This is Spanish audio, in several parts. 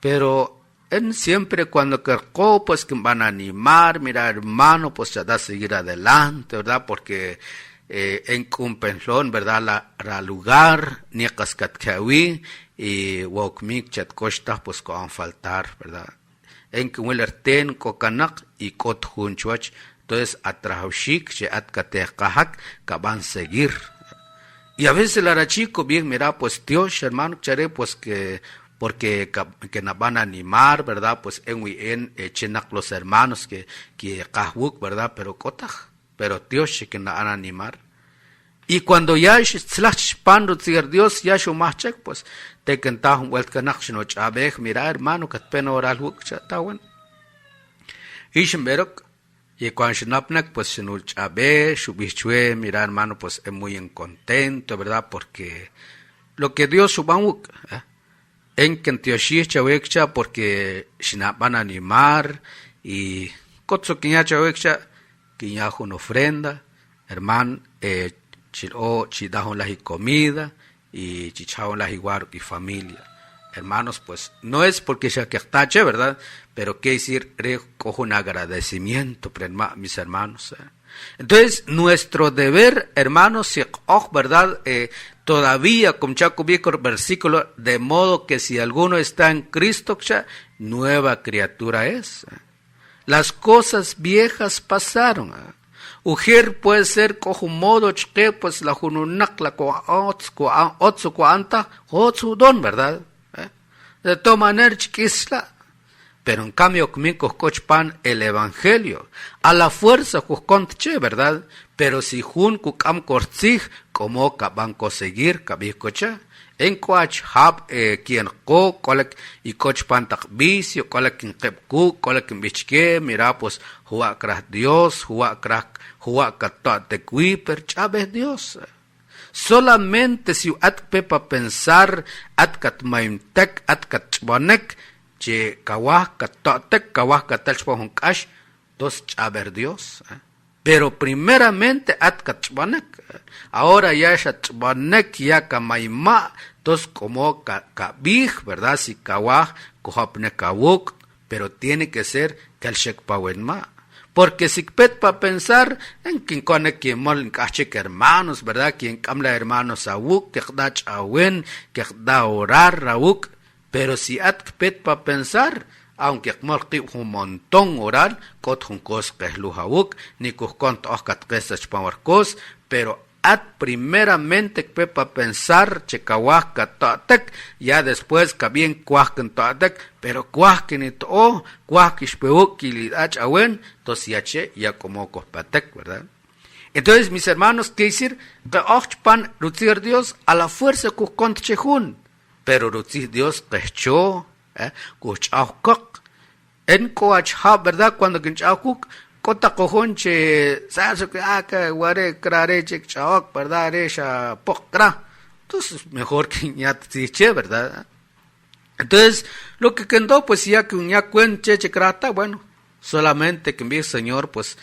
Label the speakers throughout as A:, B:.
A: pero en siempre cuando querco, pues que van a animar, mira hermano, pues ya da seguir adelante, ¿verdad? Porque en Cumpenlón, ¿verdad? La lugar, ni cascatcawi, y wokmik chat costa, pues que van a faltar, ¿verdad? En Kumwelerten, Kokanak y Kotjunchuach, entonces atrahaushik, che atkatehkahak, que van a seguir. Y a veces el arachico, bien, mira, pues Dios, hermano, charé, pues porque nos van a animar, ¿verdad? Pues en chenak los hermanos que kahwuk, ¿verdad? Pero Dios que nos van a animar. Y cuando ya slash pando Dios ya shumachek, pues te cantaba un vuelta no chabej, mira hermano, que pena oral huk chatawan. Y shemberok, y cuando shnapnak, pues shenul chabe, shubichue, mira hermano, pues es muy contento, ¿verdad? Porque lo que Dios subanuk, en Kentioshi Chawekcha, porque van a animar, y Kotso Kinya Chawekcha, Kinya una ofrenda, hermano, chidahon la comida, y chichahon la igual y familia. Hermanos, pues no es porque sea que tache, ¿verdad? Pero que decir, cojo un agradecimiento, mis hermanos. Entonces, nuestro deber, hermanos, ¿verdad? Todavía, como Chaco Viejo versículo, de modo que si alguno está en Cristo, nueva criatura es. Las cosas viejas pasaron. Ujer puede ser cojo modo pues la jununak la otsu cuanta otsu don, ¿verdad? De toda manera chiquisla. Pero en cambio, conmigo cochpan el evangelio. A la fuerza, contche, ¿verdad? Pero si jun kukam kortzig, como van conseguir, kabiscocha. En coach hab, quien colec y cochpan tak vicio, colec en kepku, colec en bichque, mira, pues, jua kras Dios, jua katat de cuiper, chaves Dios. Solamente si at pepa pensar, at kat maimtek, at kat chbonek, che kawah katotek, kawah katalchpahon kash, dos chaver Dios. Pero primeramente at kachbanek. Ahora ya chbanek ya kamaima, dos como kabij, ¿verdad? Si kawah, kohapne kawuk, pero tiene que ser kalshekpawenma. Porque si pet para pensar en quien cone quien mol kachek hermanos, ¿verdad? Quien kamla hermanos awuk, que da chawen, que da orar rawuk. Pero si pet para pensar, aunque molti un montón oral, kot un cos que es lujawuk, ni cuscon toscat que es pawarcos, pero primeramente para pensar, checahuasca totek, ya después que bien cuasquen totek, pero cuasquen y to, cuasquish peuk y lidach awen, entonces ya como cospatek, ¿verdad? Entonces, mis hermanos, ¿qué decir? Que ochpan rutzir Dios a la fuerza cuscon chejun, pero rutzir Dios quechó, kuchahkok, en coachhab, ¿verdad? Cuando quinchahkuk, Kota cojonche, saso que guare crareche chaok, ¿verdad? Resha pokra. Entonces, mejor que ya te ¿verdad? Entonces, lo que quedó, pues ya que un ya cuenche crata, bueno, solamente que mi Señor, pues,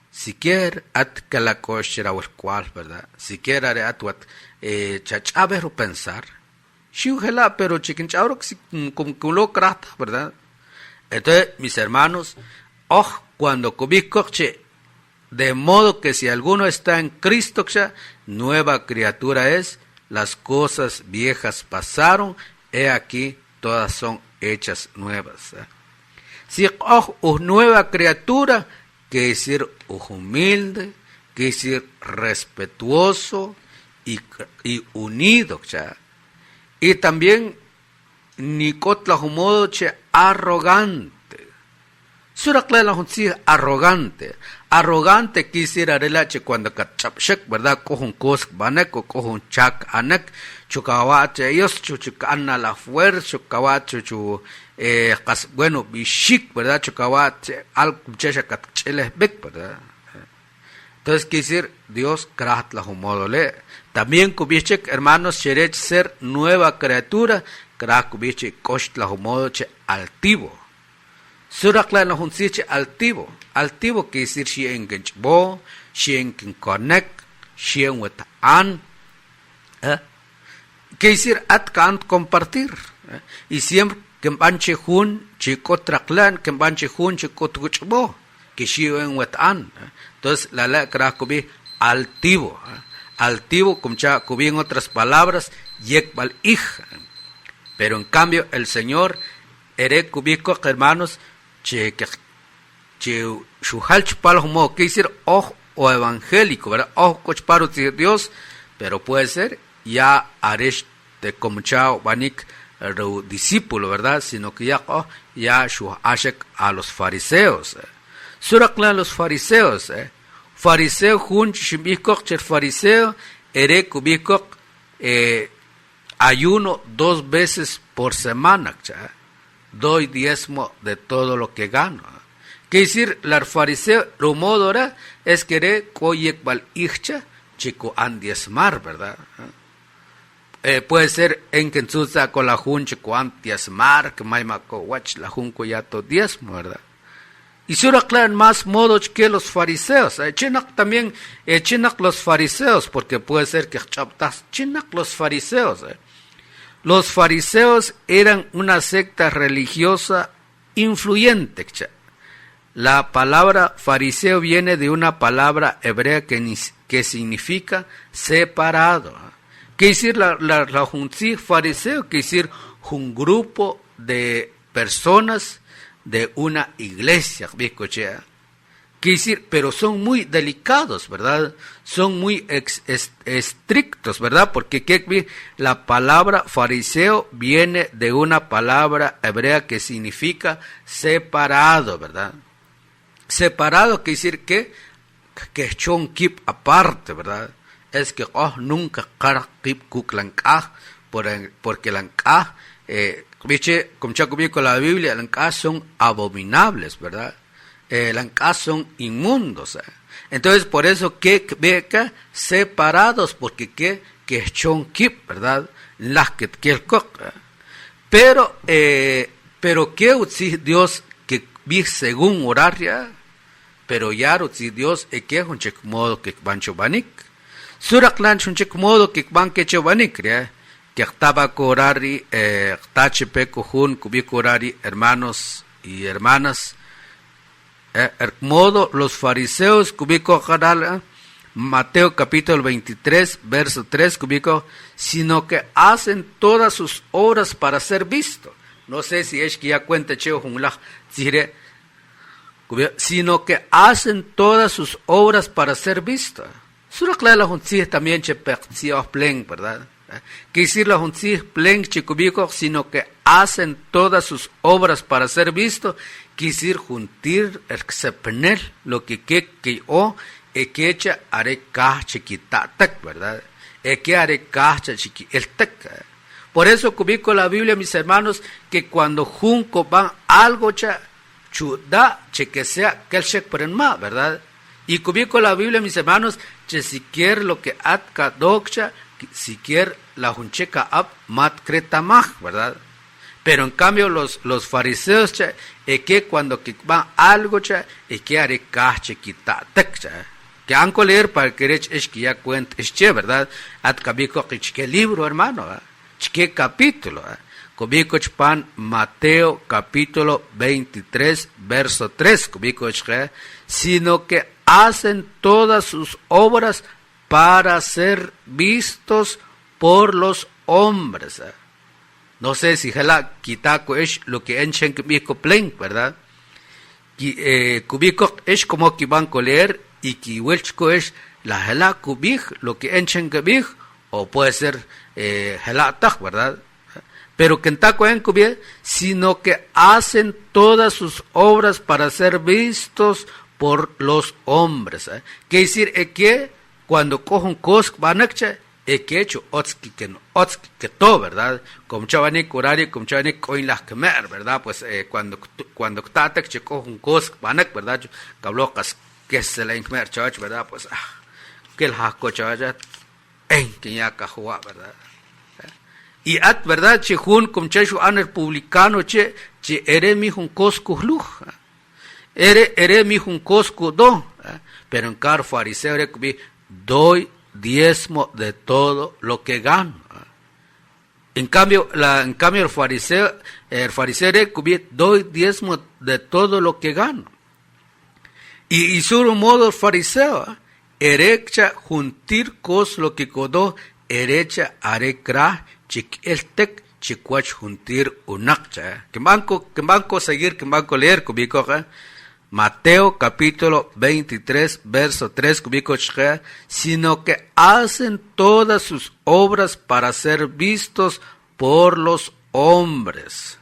A: si quiere, at que la cochera o el cual, ¿verdad? Si quiere, at chachabero pensar. Shugela, pero chiquinchauro, como que lo crata, ¿verdad? Entonces, mis hermanos, cuando cobicoche, de modo que si alguno está en Cristo, nueva criatura es, las cosas viejas pasaron, he aquí, todas son hechas nuevas. Si nueva criatura, que decir humilde, que decir respetuoso y unido, y también nicotla humodo arrogante. Surakla la junci arrogante. Arrogante quisiera relache cuando kachapshek, ¿verdad? Cojon kosk banek o cojon chak anek, chukawache ellos chuchukana la fuerza, chukawache bueno, bishik, ¿verdad? Chukawache al kuchecha katcheles bek, ¿verdad? Entonces quisiera Dios kraht la humodole. También kubichek, hermanos, cherech ser nueva criatura, kraht kubichek kosh la humodoche altivo. Surakla no hunsiche altivo que decir shien genchbo, shien connect, shien wetaan, que decir at can't compartir, y siempre banche hun chico traclan, que banche hun chico tuchbo, que shio en wetan. Entonces la ley kubi altivo. Altivo, como ya kubi en otras palabras, yekbal ij. Pero en cambio el Señor, ere kubico, hermanos, che shuhal chupal humo, que decir o evangélico, ¿verdad? O cochparo de Dios, pero puede ser ya aresh de como chao banik discípulo, ¿verdad? Sino que ya shuhashek a los fariseos. Surakla los fariseos, fariseo hun chimbikok cher fariseo ere kubikok ayuno 2 veces por semana, doy diezmo de todo lo que gano. Que decir, la fariseo, lo modo ahora es que ere koyek bal ichcha chico an diezmar, ¿verdad? Puede ser en que ensucia con la jun chico an diezmar, que maima ko wach la jun koyato diezmo, ¿verdad? Y solo aclaran más modos que los fariseos. Chinak también, chinak los fariseos, porque puede ser que chinak los fariseos. Los fariseos eran una secta religiosa influyente. La palabra fariseo viene de una palabra hebrea que significa separado. ¿Qué decir la fariseo? ¿Qué decir un grupo de personas de una iglesia? ¿Qué decir? Pero son muy delicados, ¿verdad? Son muy estrictos, ¿verdad? Porque la palabra fariseo viene de una palabra hebrea que significa separado, ¿verdad? Separado quiere decir que es un kip aparte, ¿verdad? Es que nunca kar kip kuklanka, porque lanka, como ya con la Biblia, lanka son abominables, ¿verdad? Lanka son inmundos. Entonces, por eso que beca separados, porque que es un kip, ¿verdad? Las que pero que Dios que vi según horaria, pero ya Dios que es un check modo que bancho banik. Suraklan un check modo que van que banik, que estaba corari, tachepe cojun, cubico horari, hermanos y hermanas. Modo los fariseos, cubico jaral, Mateo capítulo 23, verso 3, cubico, sino que hacen todas sus obras para ser visto. No sé si es que ya cuenta cheo junla, sino que hacen todas sus obras para ser vistas. Solo claro la junción también plen, ¿verdad? Que decir la junción plen chicubico, sino que hacen todas sus obras para ser visto, que decir juntir el sepenel, lo que o que echa are chiquita, ¿verdad? Que are chiqui el tec. Por eso cubico la Biblia, mis hermanos, que cuando junco van algo chuda, que sea que el shek más, ¿verdad? Y cubico la Biblia, mis hermanos, que siquiera lo que atka dokcha, siquiera la juncheca ab mat creta maj, ¿verdad? Pero en cambio los fariseos, que cuando van algo, que haré cache quita, que han que leer para que es que ya cuenta, es ¿verdad? Atkabico que libro, hermano, ¿qué capítulo? Kubico pan Mateo capítulo 23 verso 3, kubico sino que hacen todas sus obras para ser vistos por los hombres. No sé si hela quitaco es lo que enchen kubico plen, ¿verdad? Kubico es como que van a leer y que welchko es la hela kubij, lo que enchen kubij, o puede ser hela taj, ¿verdad? Pero que en taco en cubie, sino que hacen todas sus obras para ser vistos por los hombres. ¿Qué decir? Que cuando cogen cosas van a echar, que hecho otski que todo, ¿verdad? Como chavani curari, como chavani coin las quemar, ¿verdad? Pues cuando tatek che cogen cosas van a, ¿verdad? Cablocas que se la inquemar, chavach, ¿verdad? Pues que el jasco chavach, que ya cajua, ¿verdad? Y verdad, che jun como chechu an el publicano che ere mi jun cosco luj, ere mi jun cosco do, pero en car fariseo ere doy diezmo de todo lo que gano. En cambio, el fariseo era que doy diezmo de todo lo que gano. Y su modo el fariseo, erecha juntir cos lo que codó, erecha arecra, chic el tec, chicuach juntir unakcha. Que banco seguir, que banco leer, cubico, Mateo capítulo 23, verso 3, cubico, sino que hacen todas sus obras para ser vistos por los hombres,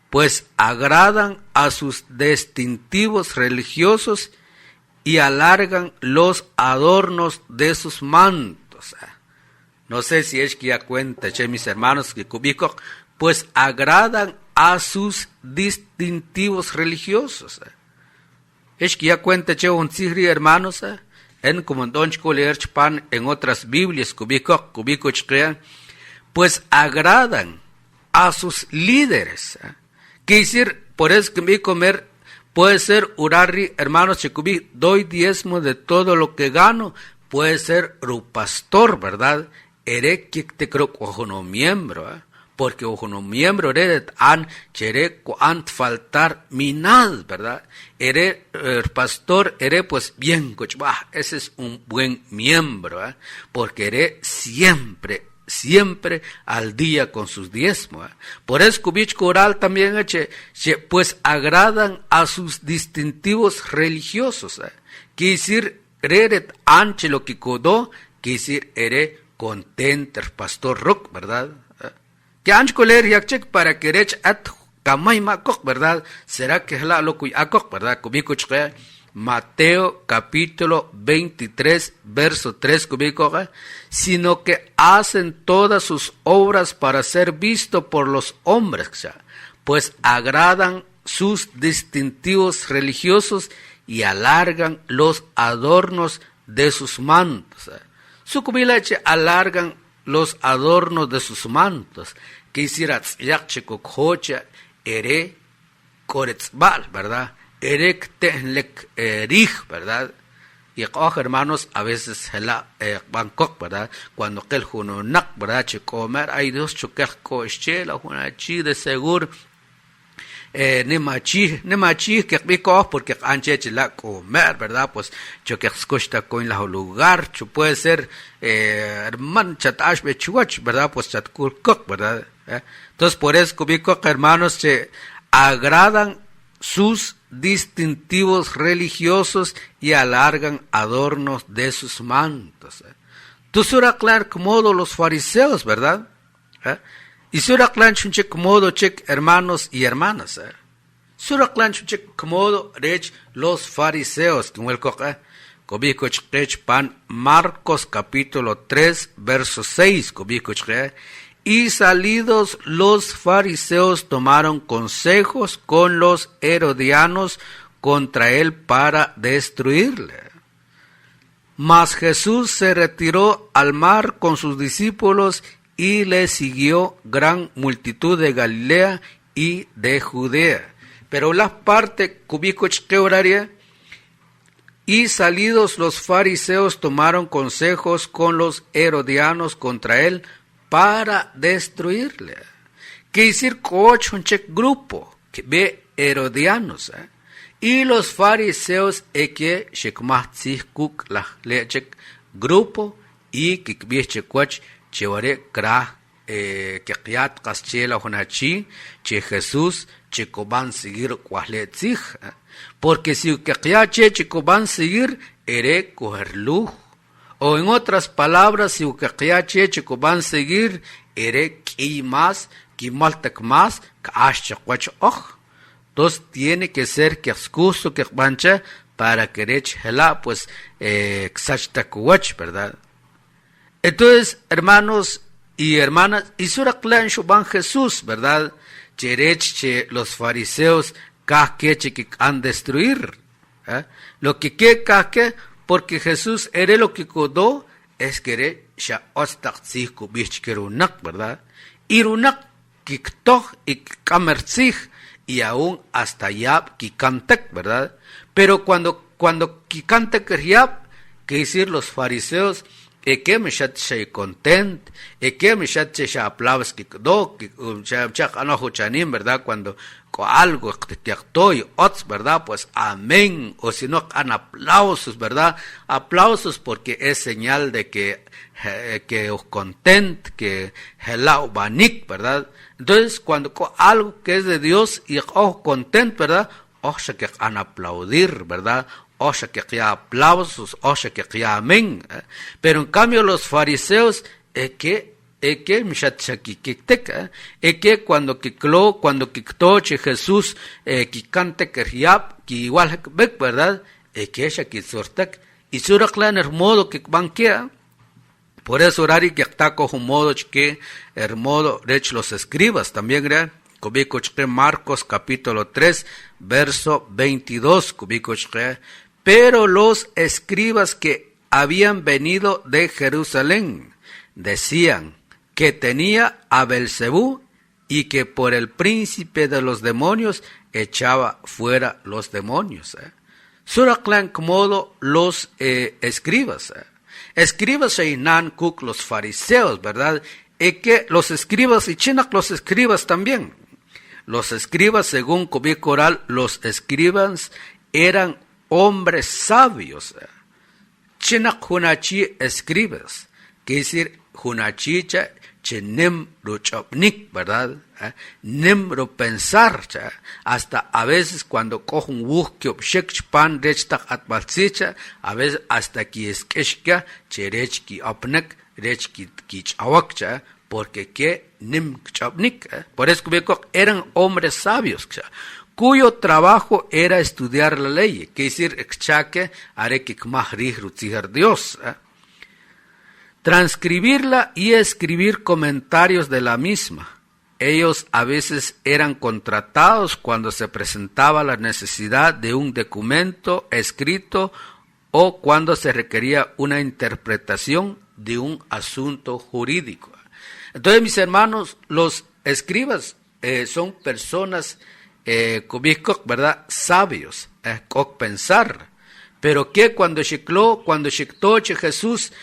A: pues agradan a sus distintivos religiosos y alargan los adornos de sus mantos. No sé si es que ya cuenta, mis hermanos, que cubico, pues agradan a sus distintivos religiosos. Es que ya cuenta, un sigri, hermanos, en como leer pan en otras Biblias, cubico, pues agradan a sus líderes. Quiere decir, por eso que me comer, puede ser urari, hermanos, checubí, doy diezmo de todo lo que gano, puede ser pastor, ¿verdad? Ere que te creo que ojo no miembro, porque ojo no miembro, ere an, chere an faltar minad, ¿verdad? Ere pastor, ere pues bien, ese es un buen miembro, porque ere siempre al día con sus diezmos. Por eso Kubich Coral también, pues agradan a sus distintivos religiosos. Quiere decir, reret anche lo que codó, quiere decir, ere contenter pastor rock, ¿verdad? Que anche coler yakchek para que rech at kamay makok, ¿verdad? Será que es la lo que akok, ¿verdad? Kubiko chque. Mateo capítulo 23, verso 3, sino que hacen todas sus obras para ser visto por los hombres, pues agradan sus distintivos religiosos y alargan los adornos de sus mantos. Su cubilache alargan los adornos de sus mantos, que hiciera yakchekokhocha ere koretzbal, ¿verdad? Erek tenlek erich, ¿verdad? Y hermanos, a veces la Bangkok, ¿verdad? Cuando aquel juno nak, ¿verdad? Che comer, hay dos choquer coche, la juna chi de seguro, ne machi, que pico, porque anche la comer, ¿verdad? Pues choquer costa con la lugar, puede ser, hermano, chatash bechuach, ¿verdad? Pues chatkulkok, ¿verdad? Entonces, por eso, cubico, hermanos, se agradan sus distintivos religiosos y alargan adornos de sus mantos. Tú será claro como los fariseos, ¿verdad? Y será claro como hermanos y hermanas. Será claro como los fariseos, como el cobico pan Marcos capítulo 3 verso 6, cobico. Y salidos los fariseos tomaron consejos con los herodianos contra él para destruirle. Mas Jesús se retiró al mar con sus discípulos y le siguió gran multitud de Galilea y de Judea. Pero la parte cubico horaria, y salidos los fariseos tomaron consejos con los herodianos contra él para destruirle. Que decir coach un grupo que ve herodianos, y los fariseos que shekmatzikuk la lechek grupo y que biechekuach cheware kra que qiat qaschela hunachi che Jesús chekoban seguir kwahletzig, porque si que qiat chekoban seguir ere coger luz. O en otras palabras, si ukaqiache van a seguir, ere ki más, ki maltak más, kashchakwach och. Entonces tiene que ser que excuso que bancha para que rechela, pues, xachtakuach, ¿verdad? Entonces, hermanos y hermanas, y sura clan shuban Jesús, ¿verdad? Che los fariseos, kahkeche que han destruir. Lo que porque Jesús era lo que codó, es que era ya ostakzig kubichkerunak, ¿verdad? Irunak kiktoch y kamertzig, y aún hasta yab kikantek, ¿verdad? Pero cuando kikantek yab, que decir los fariseos, que me se content, que me se aplausos que do, que anojo chanim, ¿verdad? Cuando con algo que estoy, ¿verdad? Pues amén, o si no, aplausos, ¿verdad? Aplausos porque es señal de que os content, que helao banik, ¿verdad? Entonces, cuando con algo que es de Dios y os content, ¿verdad? Os que han aplaudir, ¿verdad? O sea que ya aplausos, o sea que ya amén. Pero en cambio los fariseos, que cuando que Jesús, que cante que riab, que igual que ¿verdad? Que ella que sortek, y suraklan el modo que banquea. Por eso orari que está con un modo que el modo de los escribas también, ¿verdad? Cubico Marcos capítulo 3, verso 22, cubico. Pero los escribas que habían venido de Jerusalén decían que tenía a Belcebú y que por el príncipe de los demonios echaba fuera los demonios. Suraklan modo los escribas. Escribas Sheinan Kuk los fariseos, ¿verdad? Y que los escribas y Chinak los escribas también. Los escribas, según Kubí Coral, los escribas eran hombres sabios. Chinak hunachi escribas, que decir hunachicha chenem ruchopnik, ¿verdad? Nem pensar, hasta a veces cuando cojo un busque pan rechtak atbalsicha, a veces hasta que es keshka cherechki opnek rechki kichawakcha, porque que nem chopnik. Por eso que eran hombres sabios, cuyo trabajo era estudiar la ley, que decir, Dios, transcribirla y escribir comentarios de la misma. Ellos a veces eran contratados cuando se presentaba la necesidad de un documento escrito o cuando se requería una interpretación de un asunto jurídico. Entonces, mis hermanos, los escribas son personas ¿verdad? Sabios, pensar, pero que cuando shikto Jesús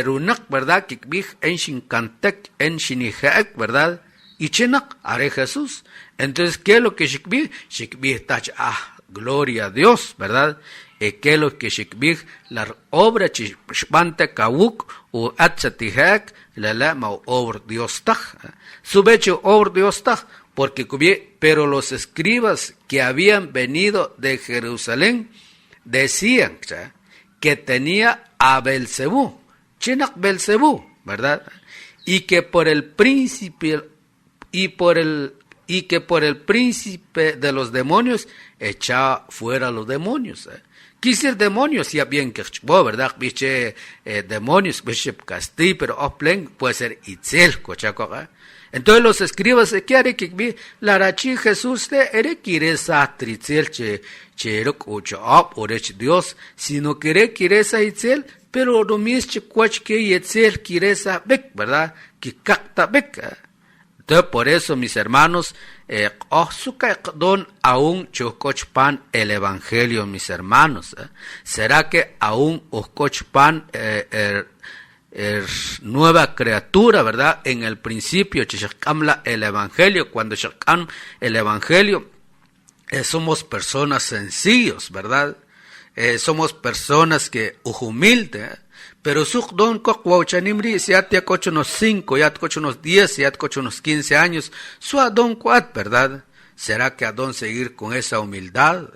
A: runak, ¿verdad? Que en shinkantek, en shinihek, ¿verdad? Y chinak haré Jesús. Entonces, ¿qué es lo que shikbi tach gloria a Dios, ¿verdad? ¿Qué es lo que shikbi la obra chishpante kawuk o atzatihek la lema obra Dios taj, subecho obra Dios taj. Porque pero los escribas que habían venido de Jerusalén decían que tenía a Belcebú, Chinak Belcebú, ¿verdad? Y que por el príncipe de los demonios echaba fuera los demonios. Quise demonios, ya bien que ¿verdad? Biche demonios, biche castillo, pero oplen puede ser itzel, cochaco, entonces los escribas que haré que la rachi Jesús de ere quiere sa tricel che ocho orech Dios, sino quiere sa itzel, pero lo mismo cuach que itzel quiere sa bek, ¿verdad? Que capta bek. Entonces por eso mis hermanos, suka don aún chocochpan el evangelio, mis hermanos. ¿Será que aún oscochpan nueva criatura, ¿verdad? En el principio, el evangelio, cuando el evangelio, somos personas sencillos, ¿verdad? Somos personas que humildes, pero su don cochuanimri, si ya te cocho unos 5, ya te cocho unos 10, ya te cocho unos 15 años, su adón cuat, ¿verdad? ¿Será que adón seguir con esa humildad?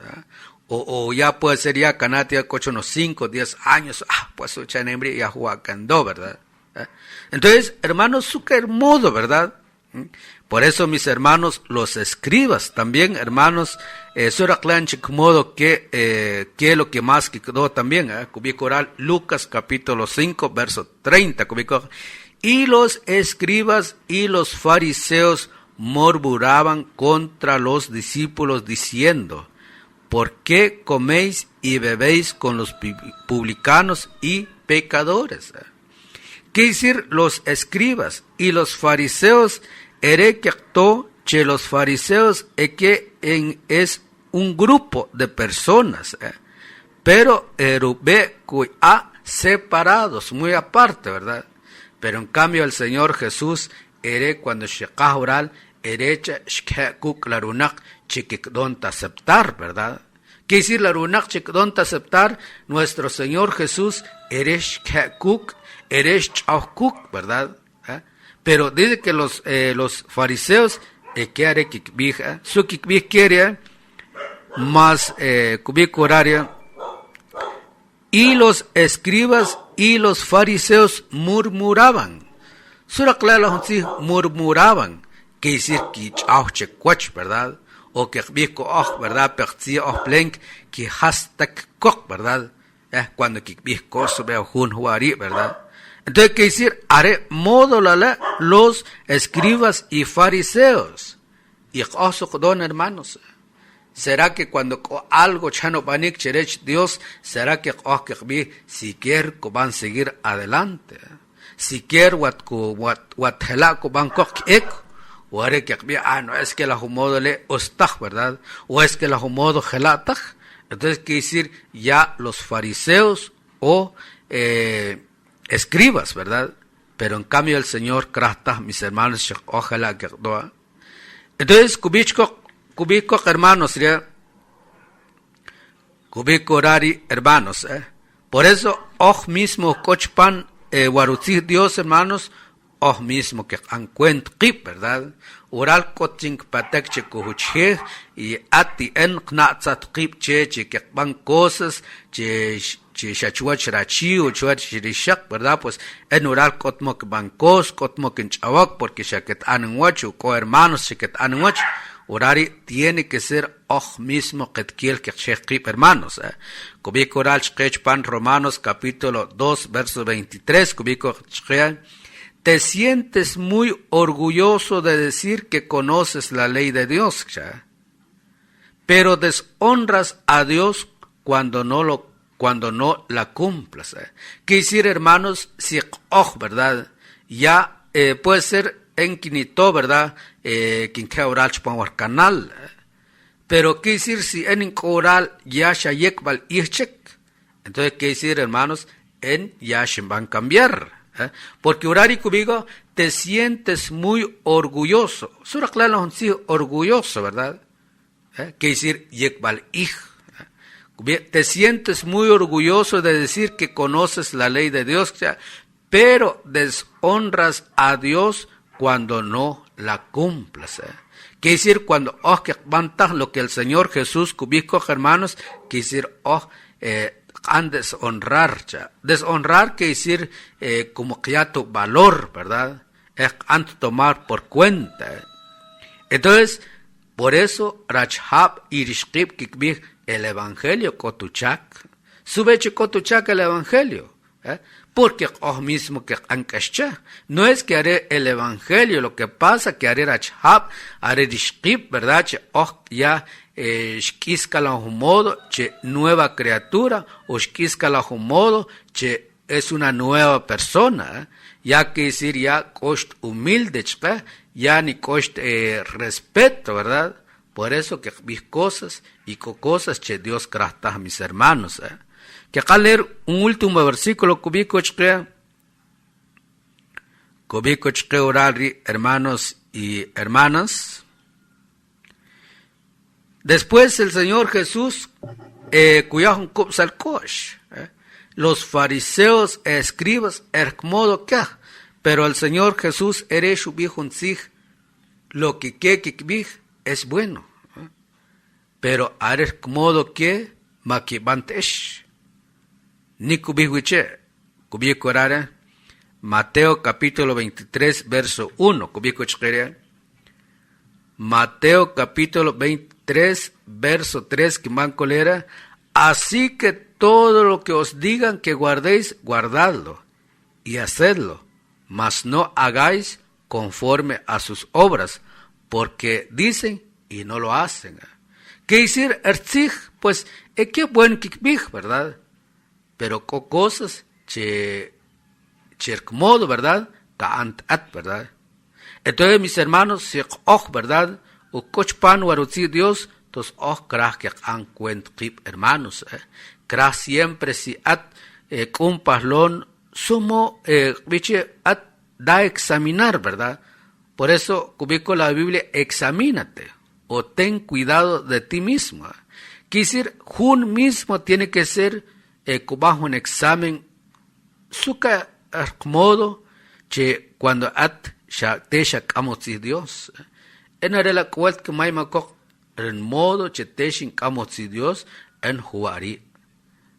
A: O ya puede ser ya canate cocho unos 5, 10 años, pues su chanembri ya juacandó, ¿verdad? Entonces, hermanos, súper hermoso, ¿verdad? Por eso, mis hermanos, los escribas también, hermanos, modo que lo que más que quedó también, cubico oral, Lucas capítulo 5, verso 30, cubico, y los escribas y los fariseos murmuraban contra los discípulos diciendo, ¿por qué coméis y bebéis con los publicanos y pecadores? ¿Qué decir los escribas y los fariseos? Los fariseos es un grupo de personas, pero separados, muy aparte, ¿verdad? Pero en cambio el Señor Jesús, cuando shekah oral, erecha shkekuk la runak chikikdonta aceptar, ¿verdad? Quiere decir la runak chikikdonta aceptar, nuestro Señor Jesús, eresh shkekuk, eresh chauhkuk, ¿verdad? Pero dice que los fariseos, que haré kikbija, su kikbij quiere, más kubik horaria, y los escribas y los fariseos murmuraban. Murmuraban, que decir que chauchecuach, ¿verdad? O que bico, ¿verdad? Percia o plenk, que hastak kok, ¿verdad? Cuando que bico sube un huari, ¿verdad? Entonces, que decir, haré modo los escribas y fariseos. Y don hermanos. ¿Será que cuando algo chano panik cherech Dios, será que si quiere van a seguir adelante? Si quiere wat helako van kok ek, o haré que no es que la humodo le ostach, ¿verdad? O es que la humodo gelatach. Entonces quiere decir ya los fariseos o escribas, ¿verdad? Pero en cambio el Señor krastach, mis hermanos, ojalá que doa. Entonces kubichko hermanos, kubiko orari hermanos, Por eso, mismo cochpan, warutzih Dios, hermanos, mismo que ancuent kip, ¿verdad? Oral coching patek che kuhuche, y ati en knatzat kip che que van cosas, che shachuach rachi, o chuach shirishak, ¿verdad? Pues en oral kotmok bancos, kotmok en chavok, porque shaket anenwach, o hermanos shaket anenwach, orari tiene que ser mismo que quiel que shekip, hermanos. Kubiko oral shkechpan Romanos capítulo 2, verso 23, kubiko shkea. Te sientes muy orgulloso de decir que conoces la ley de Dios, ¿ya? Pero deshonras a Dios cuando no la cumplas. Quiere decir, hermanos, si ¿verdad? Ya puede ser en quinito, ¿verdad? Quien que oral chupan canal. Pero quiere decir, si en oral ya shayek val irchek, entonces quiere decir, hermanos, en ya van a cambiar. Porque orari kubigo te sientes muy orgulloso. Sura claro orgulloso, ¿verdad? Quiere decir yekbal ij. Te sientes muy orgulloso de decir que conoces la ley de Dios, pero deshonras a Dios cuando no la cumplas. Quiere decir cuando lo que el Señor Jesús kubico, hermanos, quiere decir han deshonrar, deshonrar quiere decir como que ya tu valor, ¿verdad? Han tomar por cuenta. Entonces, por eso Rachab y Rishkib kikbih el evangelio kotuchak, subeche kotuchak el evangelio, porque mismo que ankashcha, no es que haré el evangelio, lo que pasa que haré Rachab, haré Rishkib, ¿verdad? Ya shkiskala humodo, che nueva criatura, o shkiskala humodo, che es una nueva persona, ya que decir ya cost humilde, ya ni cost respeto, ¿verdad? Por eso que mis cosas y cosas che Dios crasta a mis hermanos. Que acá leer un último versículo, cubico orari, hermanos y hermanas. Después el Señor Jesús, los fariseos escribas, modo que, pero el Señor Jesús lo que es bueno, pero modo que maquibantesh, ni kubihuiche, kubikurara, Mateo capítulo 23, verso 1, kubicuchqueria, Mateo capítulo 23, verso 3, que mancolera, así que todo lo que os digan que guardéis, guardadlo y hacedlo, mas no hagáis conforme a sus obras, porque dicen y no lo hacen. ¿Qué decir? Pues, qué buen kikbij, ¿verdad? Pero con cosas, modo, ¿verdad? ¿Verdad? Entonces, mis hermanos, ¿verdad? O cochpan waruzi Dios, entonces, krah que han cuent kip, hermanos, krah siempre si cumpaslón, sumo, biche, da examinar, ¿verdad? Por eso, cubico la Biblia, examínate, o ten cuidado de ti mismo. Quisir, jun mismo tiene que ser, bajo un examen, suka modo, che cuando te shakamos si Dios. En la cual que mai makok, en modo che te shakamos si Dios, en juari.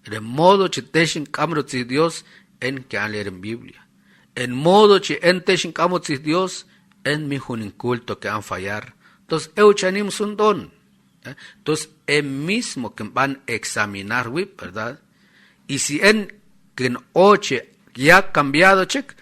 A: En modo che te shakamos si Dios, en que han leer en Biblia. En modo che en te shakamos si Dios, en mi junin culto que han fallar. Entonces, euchanim un don. Entonces, el mismo que van a examinar, ¿verdad? Y si en que en oche ya ha cambiado, check,